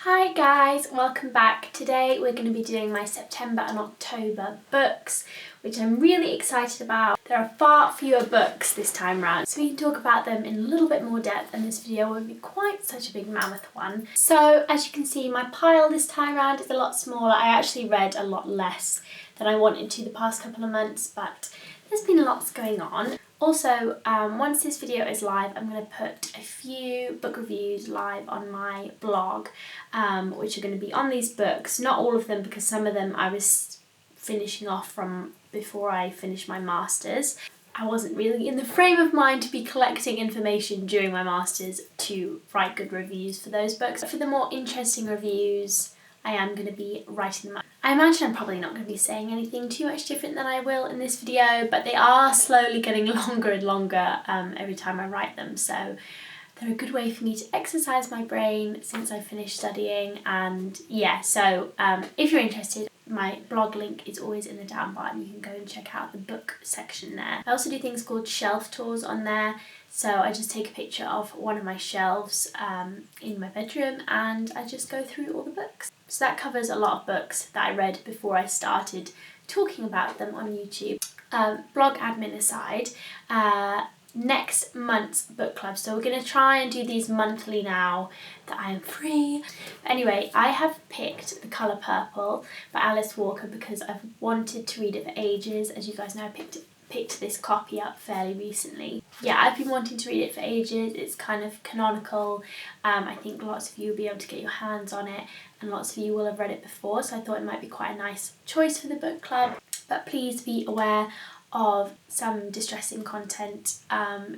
Hi guys, welcome back. Today we're going to be doing my September and October books, which I'm really excited about. There are far fewer books this time round, so we can talk about them in a little bit more depth, and this video won't be quite such a big mammoth one. So as you can see, my pile this time round is a lot smaller. I actually read a lot less than I wanted to the past couple of months, but there's been lots going on. Also, once this video is live, I'm going to put a few book reviews live on my blog, which are going to be on these books. Not all of them, because some of them I was finishing off from before I finished my masters. I wasn't really in the frame of mind to be collecting information during my masters to write good reviews for those books. But for the more interesting reviews, I am going to be writing them up. I imagine I'm probably not going to be saying anything too much different than I will in this video, but they are slowly getting longer and longer every time I write them, so they're a good way for me to exercise my brain since I finished studying. And yeah, so if you're interested, my blog link is always in the down bar and you can go and check out the book section there. I also do things called shelf tours on there. So I just take a picture of one of my shelves in my bedroom and I just go through all the books. So that covers a lot of books that I read before I started talking about them on YouTube. Blog admin aside, next month's book club. So we're going to try and do these monthly now that I am free. Anyway, I have picked The Colour Purple by Alice Walker because I've wanted to read it for ages. As you guys know, I picked this copy up fairly recently. Yeah, I've been wanting to read it for ages. It's kind of canonical. I think lots of you will be able to get your hands on it and lots of you will have read it before, so I thought it might be quite a nice choice for the book club. But please be aware of some distressing content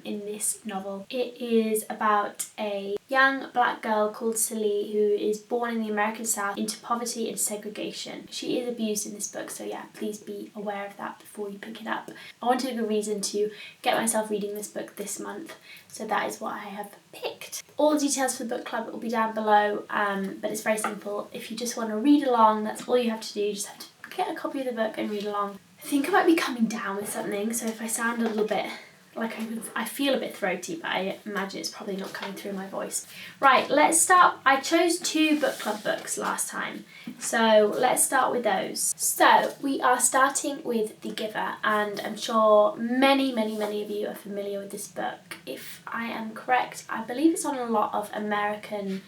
in this novel. It is about a young black girl called Celie who is born in the American South into poverty and segregation. She is abused in this book, so yeah, please be aware of that before you pick it up. I wanted a good reason to get myself reading this book this month, so that is what I have picked. All the details for the book club will be down below, but it's very simple. If you just want to read along, that's all you have to do. You just have to get a copy of the book and read along. I think I might be coming down with something, so if I sound a little bit like I feel a bit throaty, but I imagine it's probably not coming through my voice. Right, let's start. I chose 2 book club books last time, so let's start with those. So we are starting with The Giver, and I'm sure many of you are familiar with this book. If I am correct, I believe it's on a lot of American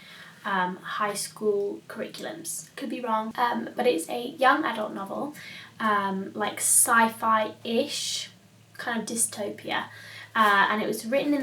high school curriculums. Could be wrong, but it's a young adult novel, like sci-fi-ish, kind of dystopia. And it was written in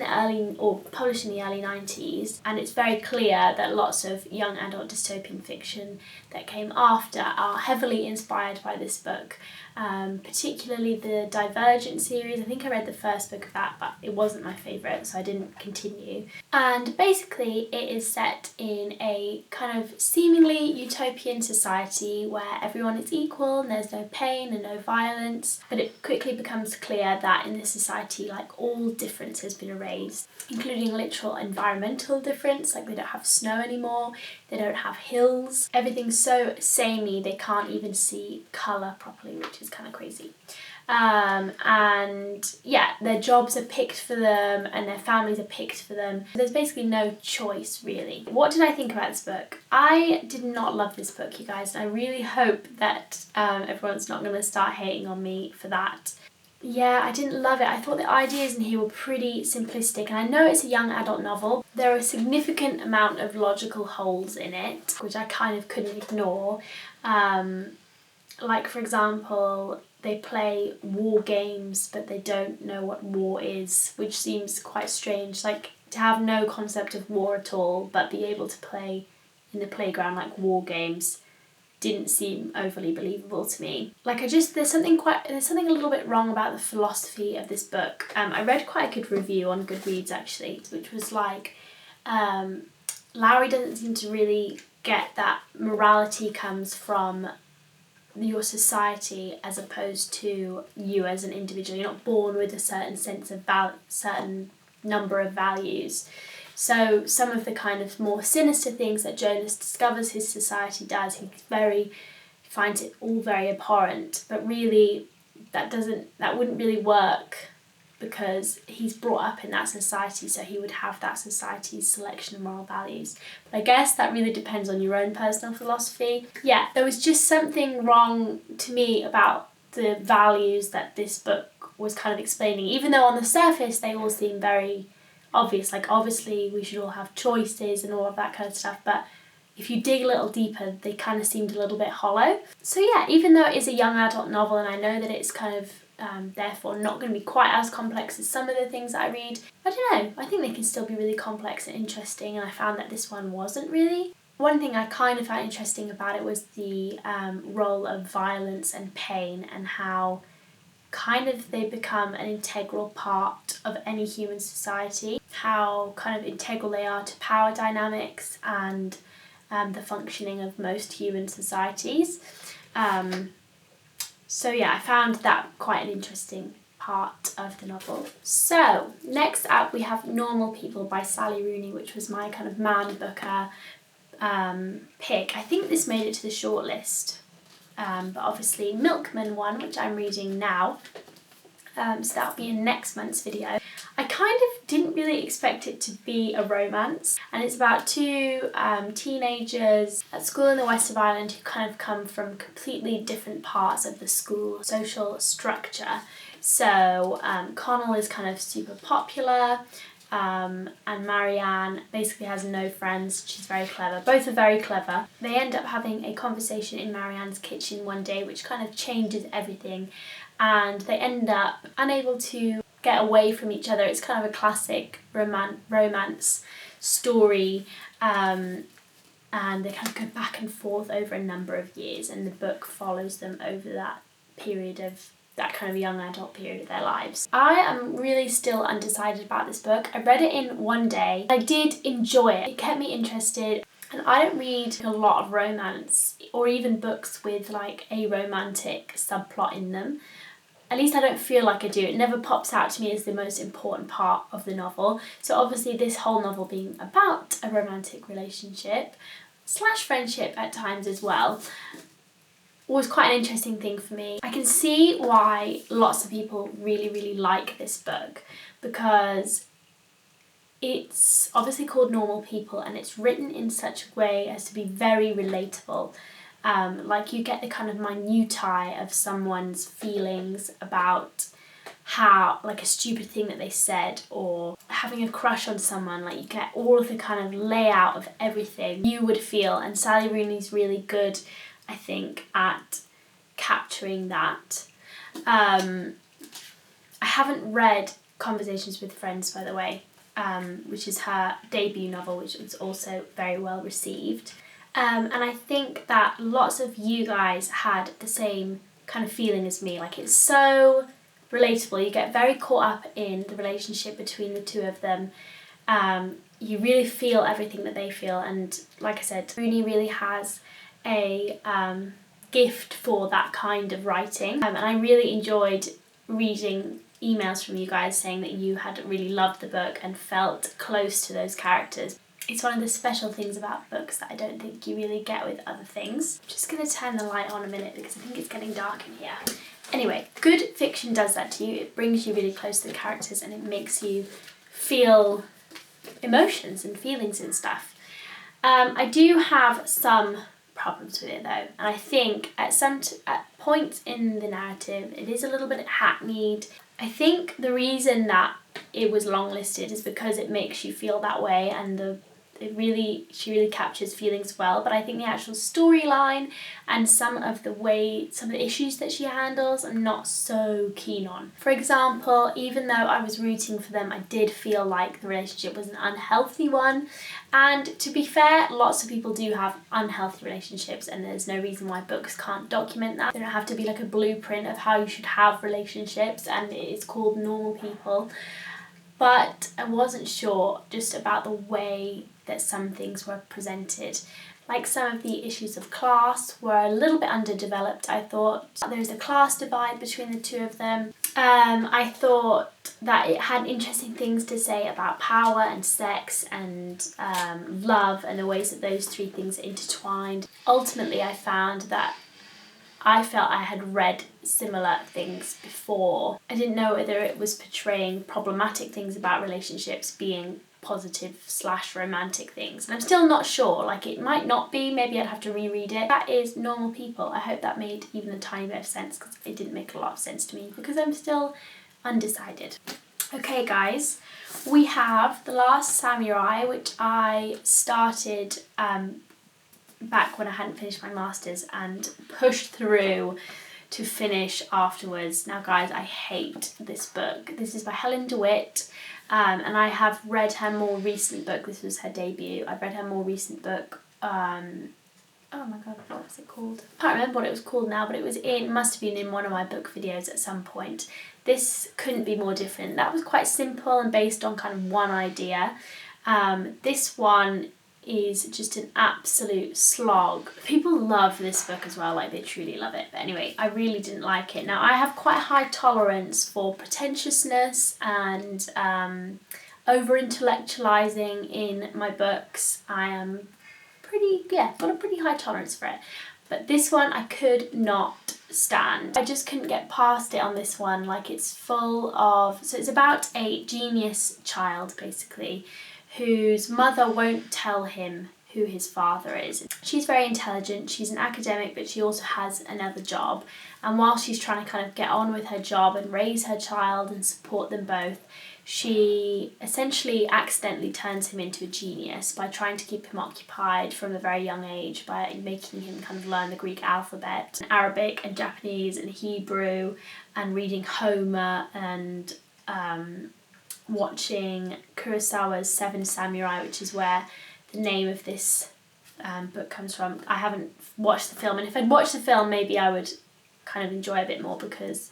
published in the early 90s, and it's very clear that lots of young adult dystopian fiction that came after are heavily inspired by this book, particularly the Divergent series. I think I read the first book of that, but it wasn't my favourite, so I didn't continue. And basically it is set in a kind of seemingly utopian society where everyone is equal and there's no pain and no violence, but it quickly becomes clear that in this society, like, all difference has been erased, including literal environmental difference, like they don't have snow anymore, they don't have hills, everything's so samey they can't even see colour properly, which is kind of crazy. And yeah, their jobs are picked for them and their families are picked for them. There's basically no choice, really. What did I think about this book? I did not love this book, you guys, and I really hope that everyone's not going to start hating on me for that. Yeah, I didn't love it. I thought the ideas in here were pretty simplistic, and I know it's a young adult novel. There are a significant amount of logical holes in it, which I kind of couldn't ignore. Like, for example, they play war games, but they don't know what war is, which seems quite strange. Like, to have no concept of war at all, but be able to play in the playground like war games didn't seem overly believable to me. Like, there's something a little bit wrong about the philosophy of this book. I read quite a good review on Goodreads actually, which was like, Lowry doesn't seem to really get that morality comes from your society as opposed to you as an individual. You're not born with a certain sense of certain number of values. So some of the kind of more sinister things that Jonas discovers his society does, he finds it all very abhorrent, but really that wouldn't really work because he's brought up in that society, so he would have that society's selection of moral values. But I guess that really depends on your own personal philosophy. Yeah, there was just something wrong to me about the values that this book was kind of explaining, even though on the surface they all seem very obvious, like obviously we should all have choices and all of that kind of stuff, but if you dig a little deeper, they kind of seemed a little bit hollow. So yeah, even though it is a young adult novel, and I know that it's kind of therefore not going to be quite as complex as some of the things that I read, I don't know, I think they can still be really complex and interesting, and I found that this one wasn't really. One thing I kind of found interesting about it was the role of violence and pain, and how kind of they become an integral part of any human society, how kind of integral they are to power dynamics and the functioning of most human societies. So yeah, I found that quite an interesting part of the novel. So next up we have Normal People by Sally Rooney, which was my kind of Man Booker pick. I think this made it to the shortlist, but obviously Milkman won, which I'm reading now. So that'll be in next month's video. I kind of didn't really expect it to be a romance, and it's about two teenagers at school in the west of Ireland who kind of come from completely different parts of the school social structure. So Connell is kind of super popular, and Marianne basically has no friends. She's very clever. Both are very clever. They end up having a conversation in Marianne's kitchen one day which kind of changes everything, and they end up unable to get away from each other. It's kind of a classic romance story, and they kind of go back and forth over a number of years, and the book follows them over that period of that kind of young adult period of their lives. I am really still undecided about this book. I read it in one day. I did enjoy it. It kept me interested, and I don't read a lot of romance or even books with like a romantic subplot in them. At least I don't feel like I do. It never pops out to me as the most important part of the novel. So obviously this whole novel being about a romantic relationship / friendship at times as well was quite an interesting thing for me. I can see why lots of people really, really like this book, because it's obviously called Normal People and it's written in such a way as to be very relatable. Like you get the kind of minutiae of someone's feelings about how, like a stupid thing that they said, or having a crush on someone. Like you get all of the kind of layout of everything you would feel, and Sally Rooney's really good, I think, at capturing that. I haven't read Conversations with Friends, by the way, which is her debut novel, which was also very well received. And I think that lots of you guys had the same kind of feeling as me. Like it's so relatable. You get very caught up in the relationship between the two of them. You really feel everything that they feel. And like I said, Rooney really has a gift for that kind of writing. And I really enjoyed reading emails from you guys saying that you had really loved the book and felt close to those characters. It's one of the special things about books that I don't think you really get with other things. I'm just going to turn the light on a minute because I think it's getting dark in here. Anyway, good fiction does that to you. It brings you really close to the characters and it makes you feel emotions and feelings and stuff. I do have some problems with it though, and I think at points in the narrative it is a little bit hackneyed. I think the reason that it was longlisted is because it makes you feel that way, and she really captures feelings well, but I think the actual storyline and some of the issues that she handles I'm not so keen on. For example, even though I was rooting for them, I did feel like the relationship was an unhealthy one, and to be fair, lots of people do have unhealthy relationships and there's no reason why books can't document that. They don't have to be like a blueprint of how you should have relationships, and it's called Normal People. But I wasn't sure just about the way that some things were presented. Like some of the issues of class were a little bit underdeveloped, I thought. There's a class divide between the two of them. I thought that it had interesting things to say about power and sex and love and the ways that those three things are intertwined. Ultimately, I found that I felt I had read similar things before. I didn't know whether it was portraying problematic things about relationships being positive/romantic things. And I'm still not sure, like it might not be, maybe I'd have to reread it. That is Normal People. I hope that made even a tiny bit of sense, because it didn't make a lot of sense to me because I'm still undecided. Okay guys, we have The Last Samurai, which I started back when I hadn't finished my masters and pushed through to finish afterwards. Now guys, I hate this book. This is by Helen DeWitt, and I have read her more recent book. This was her debut. I've read her more recent book. Oh my god, what was it called? I can't remember what it was called now, but it must have been in one of my book videos at some point. This couldn't be more different. That was quite simple and based on kind of one idea. This one is just an absolute slog. People love this book as well, like they truly love it. But anyway, I really didn't like it. Now, I have quite a high tolerance for pretentiousness and over-intellectualizing in my books. I am got a pretty high tolerance for it. But this one I could not stand. I just couldn't get past it on this one. Like it's full of, so it's about a genius child basically, whose mother won't tell him who his father is. She's very intelligent, she's an academic, but she also has another job. And while she's trying to kind of get on with her job and raise her child and support them both, she essentially accidentally turns him into a genius by trying to keep him occupied from a very young age, by making him kind of learn the Greek alphabet, Arabic and Japanese and Hebrew, and reading Homer and watching Kurosawa's Seven Samurai, which is where the name of this book comes from. I haven't watched the film, and if I'd watched the film maybe I would kind of enjoy it a bit more, because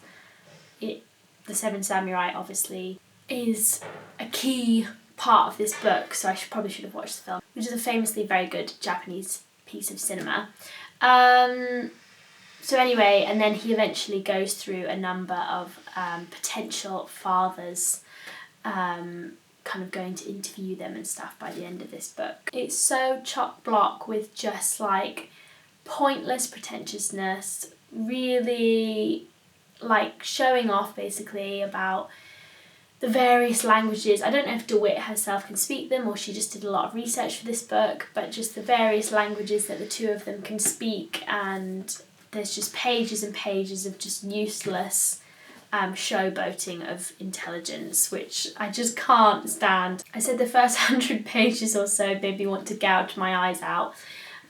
the Seven Samurai obviously is a key part of this book, so I probably should have watched the film, which is a famously very good Japanese piece of cinema. So anyway, and then he eventually goes through a number of potential fathers, kind of going to interview them and stuff by the end of this book. It's so chock-block with just like pointless pretentiousness, really like showing off basically about the various languages. I don't know if DeWitt herself can speak them or she just did a lot of research for this book, but just the various languages that the two of them can speak, and there's just pages and pages of just useless showboating of intelligence, which I just can't stand. I said the first 100 pages or so made me want to gouge my eyes out.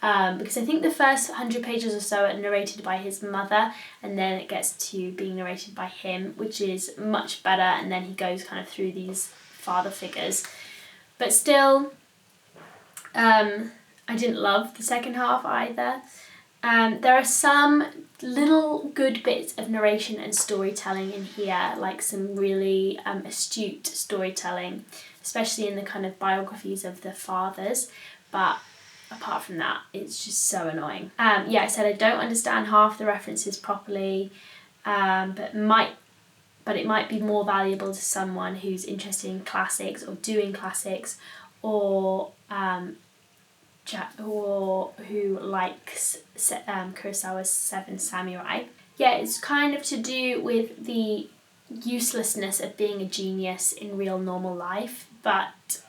Because I think the first 100 pages or so are narrated by his mother, and then it gets to being narrated by him, which is much better, and then he goes kind of through these father figures. But still, I didn't love the second half either. There are some little good bits of narration and storytelling in here, like some really astute storytelling, especially in the kind of biographies of the fathers, but apart from that, it's just so annoying. I said I don't understand half the references properly, but it might be more valuable to someone who's interested in classics or doing classics, or who likes Kurosawa's Seven Samurai. Yeah, it's kind of to do with the uselessness of being a genius in real normal life, but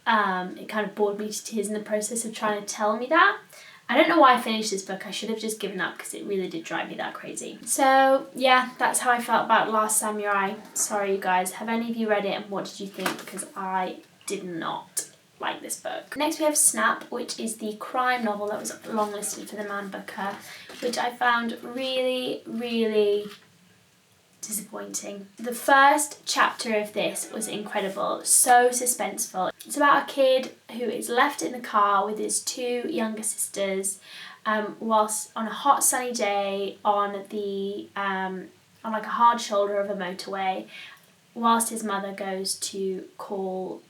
it kind of bored me to tears in the process of trying to tell me that. I don't know why I finished this book. I should have just given up because it really did drive me that crazy. So yeah, that's how I felt about Last Samurai. Sorry you guys. Have any of you read it and what did you think? Because I did not like this book. Next we have Snap, which is the crime novel that was longlisted for the Man Booker, which I found really, really disappointing. The first chapter of this was incredible, so suspenseful. It's about a kid who is left in the car with his two younger sisters whilst on a hot sunny day on like a hard shoulder of a motorway, whilst his mother goes to call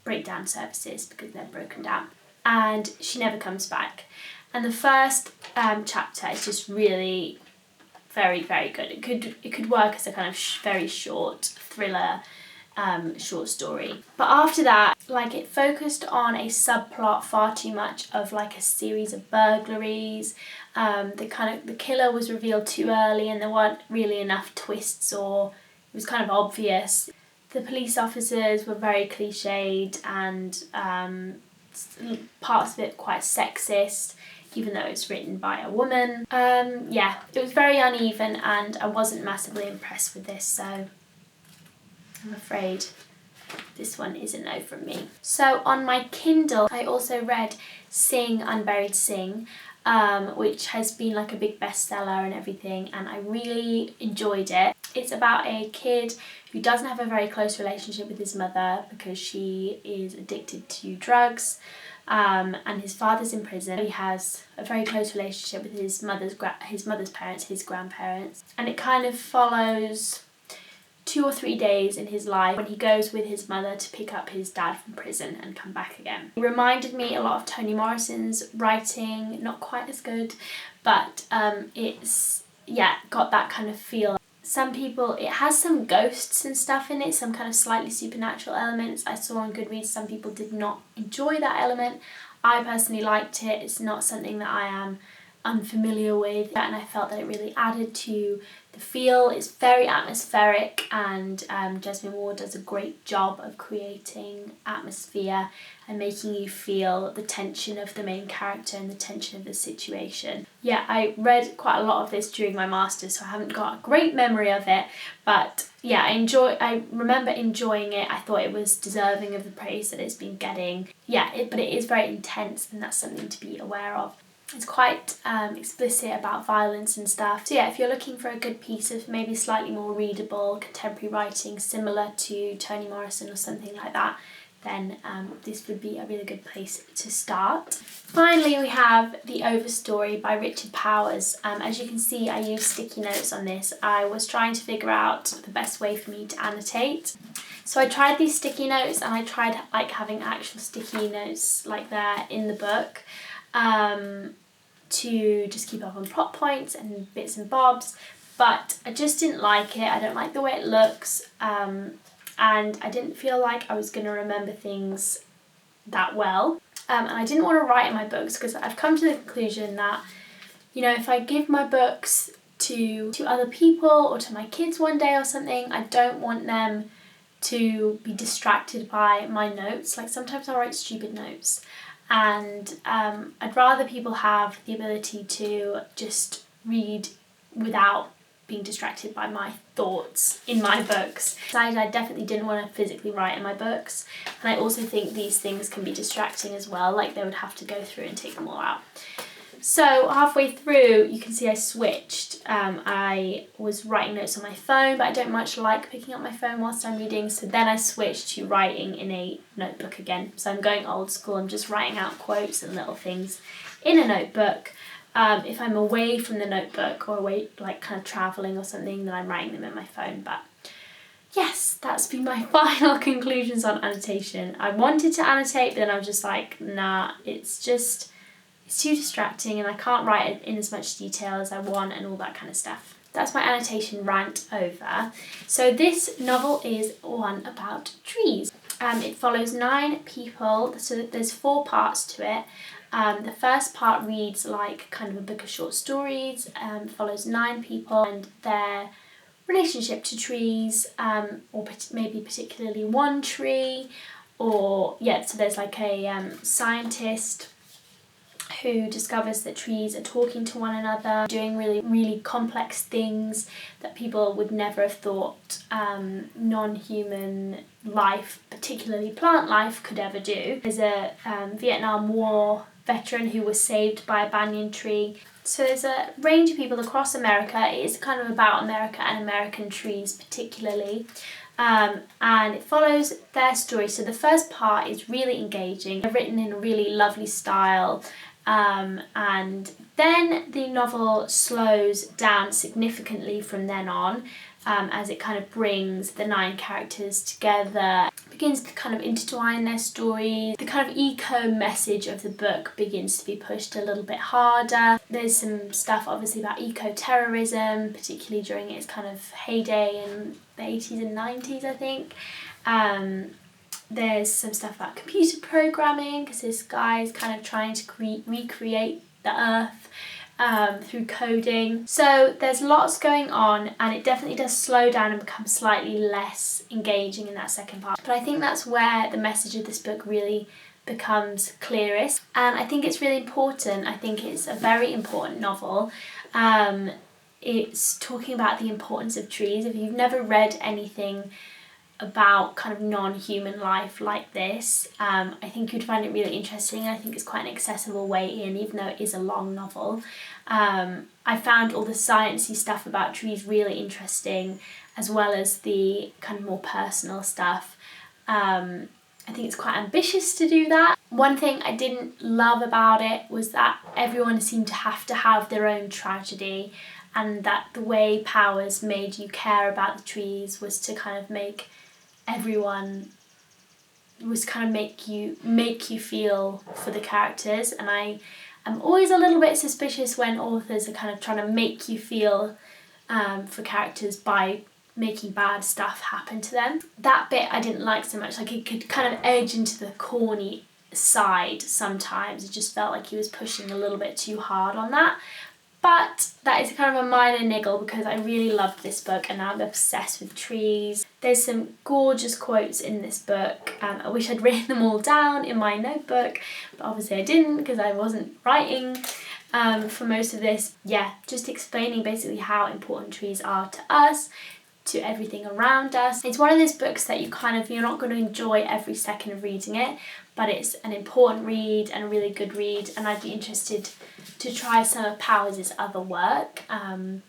breakdown services because they're broken down, and she never comes back. And the first chapter is just really very, very good. It could work as a kind of very short thriller short story. But after that, like, it focused on a subplot far too much of like a series of burglaries. The killer was revealed too early and there weren't really enough twists, or it was kind of obvious. The police officers were very cliched and parts of it quite sexist, even though it's written by a woman. Yeah, it was very uneven and I wasn't massively impressed with this, so I'm afraid this one is a no from me. So on my Kindle, I also read Unburied, which has been like a big bestseller and everything, and I really enjoyed it. It's about a kid who doesn't have a very close relationship with his mother because she is addicted to drugs, and his father's in prison. He has a very close relationship with his mother's parents, his grandparents, and it kind of follows 2 or 3 days in his life when he goes with his mother to pick up his dad from prison and come back again. It reminded me a lot of Toni Morrison's writing, not quite as good, but it's, yeah, got that kind of feel. It has some ghosts and stuff in it, some kind of slightly supernatural elements. I saw on Goodreads some people did not enjoy that element. I personally liked it. It's not something that I am unfamiliar with, and I felt that it really added to the feel. It's very atmospheric, and Jesmyn Ward does a great job of creating atmosphere and making you feel the tension of the main character and the tension of the situation. Yeah, I read quite a lot of this during my masters, so I haven't got a great memory of it, but yeah, I remember enjoying it. I thought it was deserving of the praise that it's been getting. Yeah, but it is very intense, and that's something to be aware of. It's quite explicit about violence and stuff. So yeah, if you're looking for a good piece of maybe slightly more readable contemporary writing similar to Toni Morrison or something like that, then this would be a really good place to start. Finally, we have The Overstory by Richard Powers. As you can see, I used sticky notes on this. I was trying to figure out the best way for me to annotate. So I tried these sticky notes, and I tried like having actual sticky notes like there in the book, to just keep up on plot points and bits and bobs, but I just didn't like it. I don't like the way it looks, and I didn't feel like I was going to remember things that well, and I didn't want to write in my books because I've come to the conclusion that, you know, if I give my books to other people or to my kids one day or something, I don't want them to be distracted by my notes. Like, sometimes I write stupid notes, and I'd rather people have the ability to just read without being distracted by my thoughts in my books. Besides, I definitely didn't want to physically write in my books, and I also think these things can be distracting as well, like they would have to go through and take them all out. So halfway through, you can see I switched. I was writing notes on my phone, but I don't much like picking up my phone whilst I'm reading, so then I switched to writing in a notebook again. So I'm going old school. I'm just writing out quotes and little things in a notebook. If I'm away from the notebook or away, like kind of travelling or something, then I'm writing them in my phone. But yes, that's been my final conclusions on annotation. I wanted to annotate, but then I was just like, nah, it's too distracting and I can't write it in as much detail as I want and all that kind of stuff. That's my annotation rant over. So this novel is one about trees. It follows 9 people, so there's 4 parts to it. The first part reads like kind of a book of short stories, follows 9 people and their relationship to trees, or maybe particularly one tree, or yeah, so there's like a scientist who discovers that trees are talking to one another, doing really, really complex things that people would never have thought non-human life, particularly plant life, could ever do. There's a Vietnam War veteran who was saved by a banyan tree. So there's a range of people across America. It is kind of about America and American trees particularly. And it follows their story. So the first part is really engaging, written in a really lovely style. And then the novel slows down significantly from then on, as it kind of brings the 9 characters together, begins to kind of intertwine their stories. The kind of eco message of the book begins to be pushed a little bit harder. There's some stuff obviously about eco-terrorism, particularly during its kind of heyday in the 80s and 90s, I think. There's some stuff about computer programming, because this guy's kind of trying to recreate the Earth through coding. So there's lots going on, and it definitely does slow down and become slightly less engaging in that second part. But I think that's where the message of this book really becomes clearest, and I think it's really important. I think it's a very important novel. It's talking about the importance of trees. If you've never read anything about kind of non-human life like this, I think you'd find it really interesting. I think it's quite an accessible way in, even though it is a long novel. I found all the sciencey stuff about trees really interesting, as well as the kind of more personal stuff. I think it's quite ambitious to do that. One thing I didn't love about it was that everyone seemed to have their own tragedy, and that the way Powers made you care about the trees was to kind of make you feel for the characters. And I am always a little bit suspicious when authors are kind of trying to make you feel for characters by making bad stuff happen to them. That bit I didn't like so much. Like, it could kind of edge into the corny side sometimes. It just felt like he was pushing a little bit too hard on that. But that is kind of a minor niggle, because I really loved this book and now I'm obsessed with trees. There's some gorgeous quotes in this book. I wish I'd written them all down in my notebook, but obviously I didn't, because I wasn't writing for most of this. Yeah, just explaining basically how important trees are to us, to everything around us. It's one of those books that you're not going to enjoy every second of reading it, but it's an important read and a really good read, and I'd be interested to try some of Powers' other work. I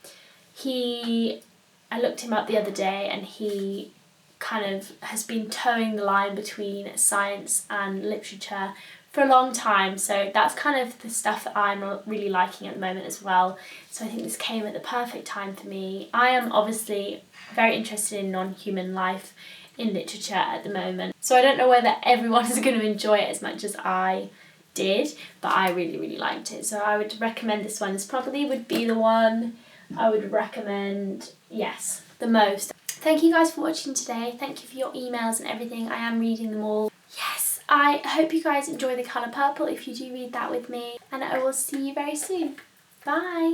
looked him up the other day, and he kind of has been towing the line between science and literature for a long time, so that's kind of the stuff that I'm really liking at the moment as well. So I think this came at the perfect time for me. I am obviously very interested in non-human life in literature at the moment, so I don't know whether everyone is going to enjoy it as much as I did, but I really, really liked it. So I would recommend this one. This probably would be the one I would recommend, yes, the most. Thank you guys for watching today. Thank you for your emails and everything. I am reading them all. Yes, I hope you guys enjoy The Colour Purple if you do read that with me, and I will see you very soon. Bye!